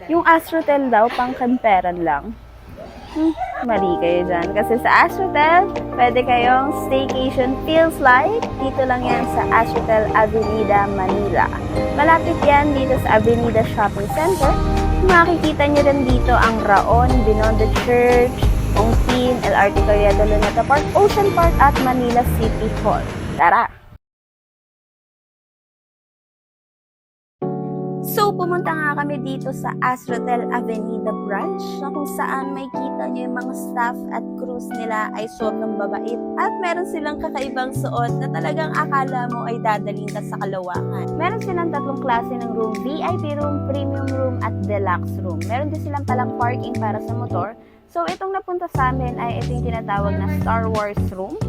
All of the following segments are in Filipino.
Yung Astrotel daw, pang kamperan lang. Mali kayo dyan. Kasi sa Astrotel, pwede kayong staycation feels like. Dito lang yan sa Astrotel Avenida, Manila. Malapit yan dito sa Avenida Shopping Center. Makikita nyo rin dito ang Raon, Binondo Church, Ongpin, LRT Carriedo Luneta Park, Ocean Park at Manila City Hall. Tara! So, pumunta nga kami dito sa Astrotel Avenida Branch na kung saan may kita nyo yung mga staff at crews nila ay sobrang babait at meron silang kakaibang suot na talagang akala mo ay dadaling ka sa kalawakan. Meron silang tatlong klase ng room, VIP room, premium room at deluxe room. Meron din silang palang parking para sa motor. So, itong napunta sa amin ay ito yung tinatawag na Star Wars room.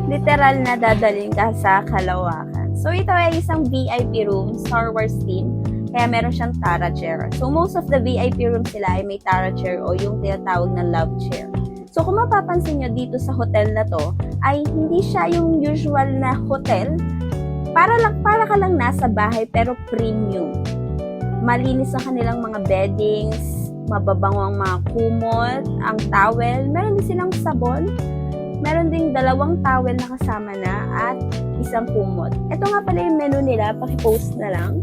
Literal na dadaling ka sa kalawakan. So, ito ay isang VIP room, Star Wars theme. Kaya meron siyang Tara chair. So, most of the VIP rooms sila ay may Tara chair o yung tinatawag na love chair. So, kung mapapansin nyo dito sa hotel na to, ay hindi siya yung usual na hotel. Para ka lang nasa bahay pero premium. Malinis ang kanilang mga beddings, mababango ang mga kumot, ang towel. Meron din silang sabon. Meron ding 2 towel na kasama na at isang kumot. Ito nga pala yung menu nila, paki-post na lang.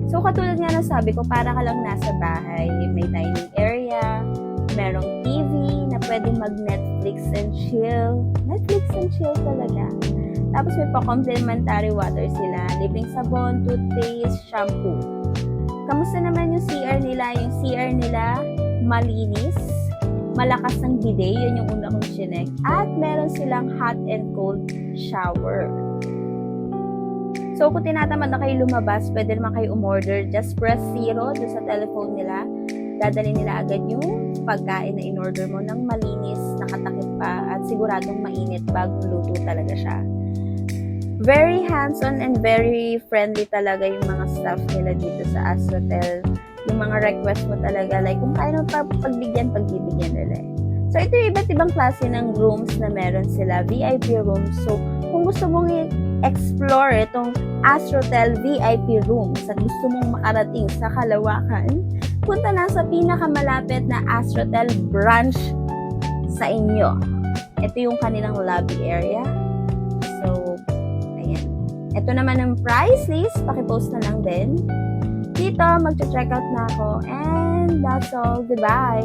So, katulad nga ng sabi ko, para ka lang nasa bahay. May dining area, merong TV na pwede mag-Netflix and chill. Netflix and chill talaga. Tapos may pa-complimentary water sila, libreng sabon, toothpaste, shampoo. Kamusta naman yung CR nila? Yung CR nila, malinis. Malakas ang bidet, yun yung una kong chinek. At meron silang hot and cold shower. So, kung tinatamad na kayo lumabas, pwede naman kayo umorder. Just press 0 doon sa telephone nila. Dadali nila agad yung pagkain na in-order mo ng malinis, nakatakip pa, at siguradong mainit bagong luto talaga siya. Very hands-on and very friendly talaga yung mga staff nila dito sa Astrotel. Yung mga request mo talaga, like kung kaya mo pagbigyan nila. So, ito yung iba't ibang klase ng rooms na meron sila, VIP rooms. So, kung gusto mong i-explore itong Astrotel VIP rooms at gusto mong makarating sa kalawakan, punta na sa pinakamalapit na Astrotel branch sa inyo. Ito yung kanilang lobby area. So, ayan. Ito naman ang price list, paki-post na lang din. Dito, mag-check out na ako. And that's all. Goodbye!